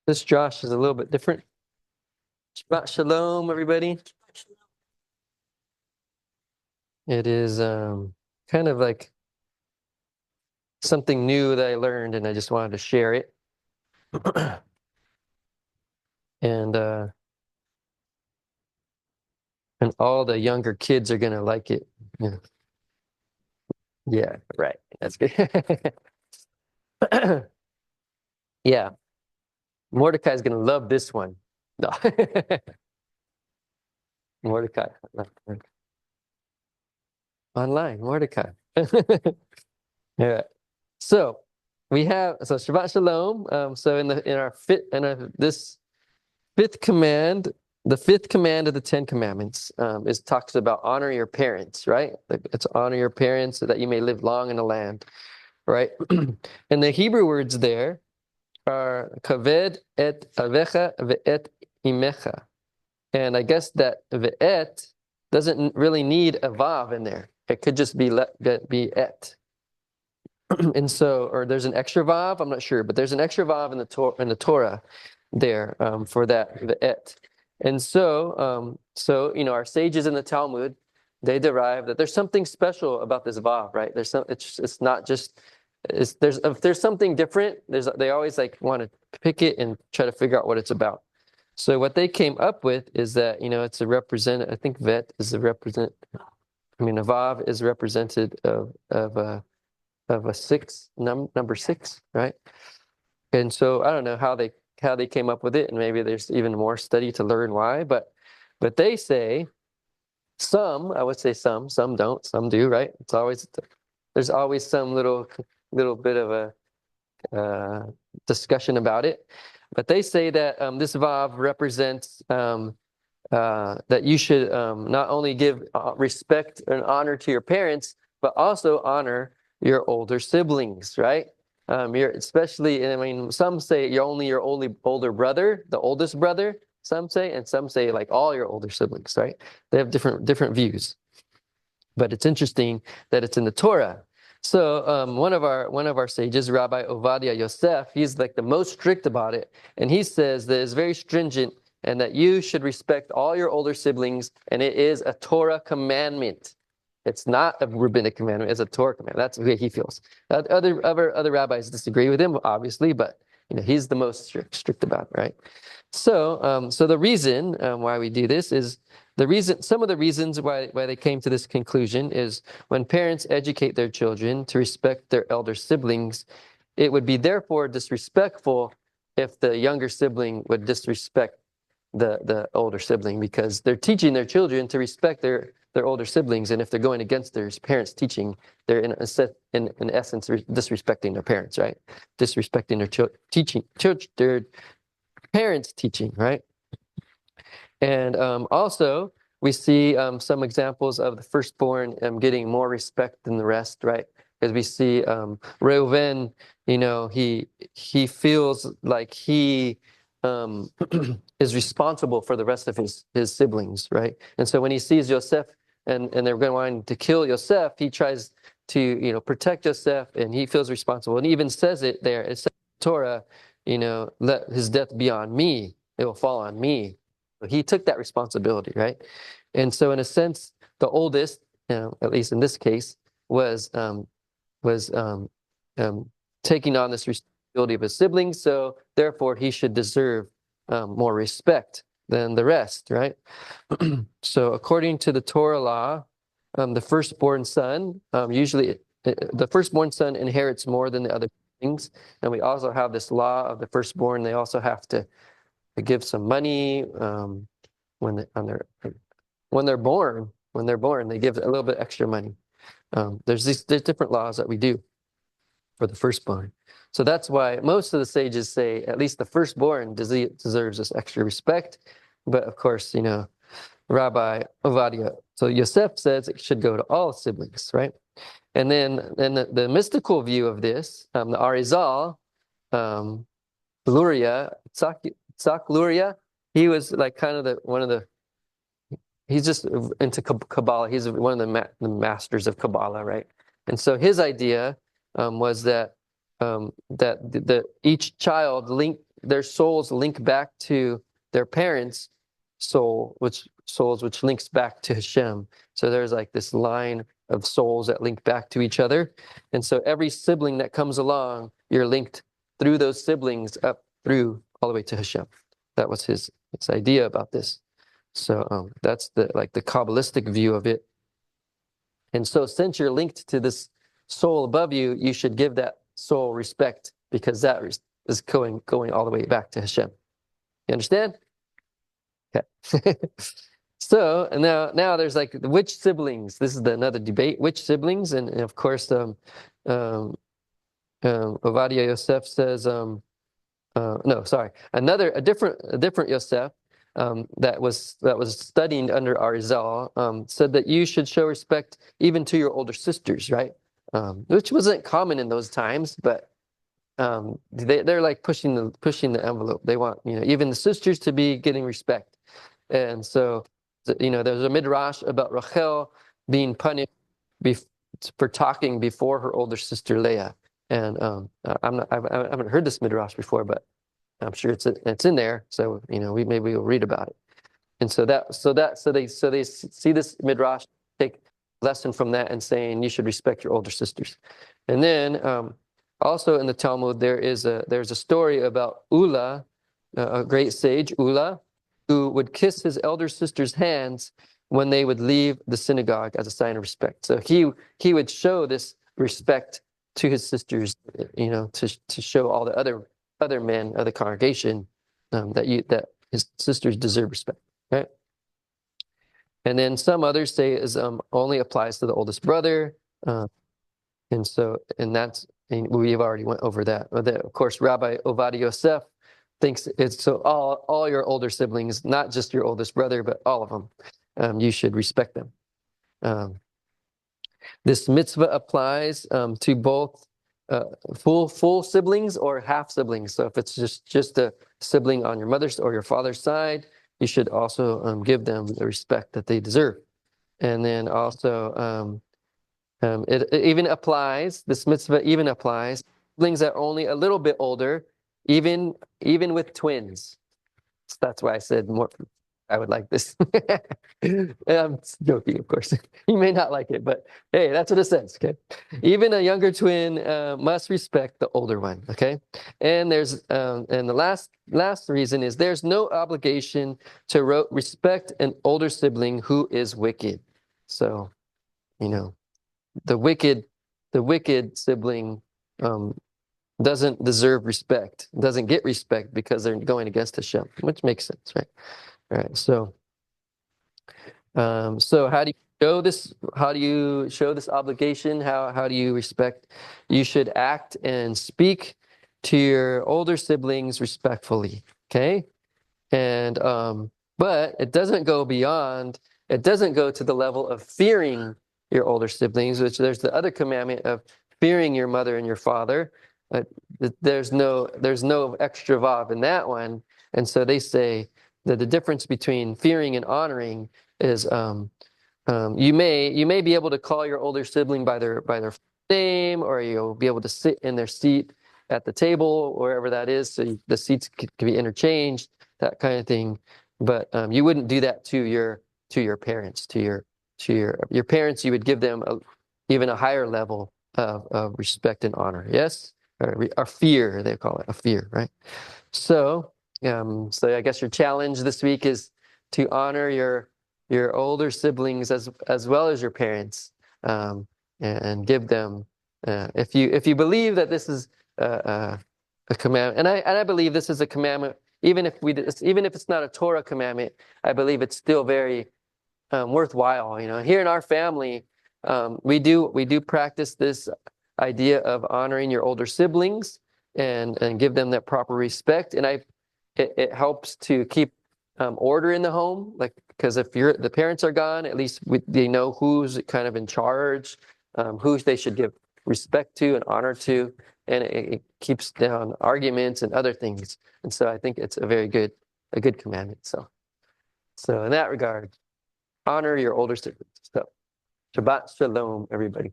This drash is a little bit different. Shabbat shalom, everybody. It is kind of like something new that I learned, and I just wanted to share it. And all the younger kids are gonna like it. Yeah, yeah, right. That's good. Yeah, Mordecai's gonna love this one. No. Mordecai. Online, Mordecai. Yeah. So we have Shabbat Shalom. So this fifth command, the fifth command of the Ten Commandments, is talks about honor your parents, right? It's honor your parents so that you may live long in the land, right? And the Hebrew words there are kaved et avecha ve'et imecha. And I guess that ve'et doesn't really need a vav in there. It could just be et. And so, or there's an extra vav, I'm not sure, but there's an extra vav in the Torah there for that, ve'et. And so, our sages in the Talmud, they derive that there's something special about this vav, right? It's not just, if there's something different, they always like want to pick it and try to figure out what it's about. So what they came up with is that, it's a represent, I think vet is a represent, a vav is represented of a six, number six, right? And so I don't know how they came up with it, and maybe there's even more study to learn why, but they say I would say some don't, some do, right? There's always some little bit of a discussion about it. But they say that this vav represents that you should not only give respect and honor to your parents, but also honor your older siblings, right? Some say you're only your older brother, the oldest brother, some say, and some say like all your older siblings, right? They have different views. But it's interesting that it's in the Torah. So one of our sages, Rabbi Ovadia Yosef, he's like the most strict about it, and he says that it's very stringent and that you should respect all your older siblings, and it is a Torah commandment. It's not a rabbinic commandment; it's a Torah commandment. That's the way he feels. Other rabbis disagree with him, obviously, but he's the most strict about it, right? So the reason why we do this is some of the reasons why they came to this conclusion is when parents educate their children to respect their elder siblings, it would be therefore disrespectful if the younger sibling would disrespect the older sibling, because they're teaching their children to respect their older siblings, and if they're going against their parents' teaching, they're in essence disrespecting their parents, right? Disrespecting their parents' teaching, right? And also, we see some examples of the firstborn getting more respect than the rest, right? Because we see Reuven, he feels like he is responsible for the rest of his siblings, right? And so when he sees Yosef and they're going to kill Yosef, he tries to protect Yosef, and he feels responsible, and he even says it there. It says in Torah, let his death be on me; it will fall on me. He took that responsibility, right? And so, in a sense, the oldest, at least in this case, was taking on this responsibility of his siblings. So, therefore, he should deserve more respect than the rest, right? So, according to the Torah law, the firstborn son usually the firstborn son inherits more than the other things, and we also have this law of the firstborn. They also have to give some money when they're born. When they're born, they give a little bit extra money. There's different laws that we do for the firstborn. So that's why most of the sages say at least the firstborn deserves this extra respect. But of course, Rabbi Ovadia, so Yosef says it should go to all siblings, right? And then the mystical view of this, the Arizal, Luria, Tzak Luria, he was like kind of he's just into Kabbalah. He's one of the masters of Kabbalah, right? And so his idea was that each child their souls link back to their parents' soul, which links back to Hashem. So there's like this line of souls that link back to each other. And so every sibling that comes along, you're linked through those siblings up through all the way to Hashem. That was his idea about this. So that's the Kabbalistic view of it. And so since you're linked to this soul above you, you should give that soul respect, because that is going all the way back to Hashem. You understand? Okay. So now there's like which siblings. This is another debate. Which siblings? And of course, Ovadia Yosef says, no, sorry, a different Yosef that was studying under Arizal said that you should show respect even to your older sisters, right? Which wasn't common in those times, but they're like pushing the envelope. They want even the sisters to be getting respect, and so there's a midrash about Rachel being punished for talking before her older sister Leah, and I haven't heard this midrash before, but I'm sure it's in there. So maybe we'll read about it, and so they see this midrash, take lesson from that, and saying you should respect your older sisters, and then. Also in the Talmud, there's a story about Ula, a great sage, Ula, who would kiss his elder sister's hands when they would leave the synagogue as a sign of respect. So he would show this respect to his sisters, to show all the other men of the congregation that his sisters deserve respect, right? And then some others say it only applies to the oldest brother, and we've already went over that. Of course, Rabbi Ovadia Yosef thinks it's so all your older siblings, not just your oldest brother, but all of them. You should respect them. This mitzvah applies to both full siblings or half siblings. So if it's just a sibling on your mother's or your father's side, you should also give them the respect that they deserve. And then also it even applies, this mitzvah even applies siblings that are only a little bit older, even with twins. So that's why I said more. I would like this. I'm joking, of course. You may not like it, but hey, that's what it says. Okay, even a younger twin must respect the older one. Okay, and there's and the last reason is there's no obligation to respect an older sibling who is wicked. So, the wicked sibling doesn't deserve respect, doesn't get respect because they're going against Hashem, which makes sense, right? All right. So how do you show this? How do you show this obligation? How do you respect? You should act and speak to your older siblings respectfully. Okay, and but it doesn't go beyond. It doesn't go to the level of fearing your older siblings, which there's the other commandment of fearing your mother and your father. There's no extra vav in that one, and so they say that the difference between fearing and honoring is you may be able to call your older sibling by their name, or you'll be able to sit in their seat at the table, wherever that is, so the seats can be interchanged, that kind of thing. But you wouldn't do that to your parents, to your parents. You would give them even a higher level of respect and honor. Yes, or fear, they call it a fear, right? So I guess your challenge this week is to honor your older siblings as well as your parents, and give them if you believe that this is a commandment, and I believe this is a commandment, even if it's not a Torah commandment, I believe it's still very worthwhile. Here in our family, we do practice this idea of honoring your older siblings and give them that proper respect, and it helps to keep order in the home, like, because if the parents are gone, at least they know who's kind of in charge, who they should give respect to and honor to, and it keeps down arguments and other things. And so I think it's a good commandment. So in that regard, honor your older siblings. So Shabbat Shalom, everybody.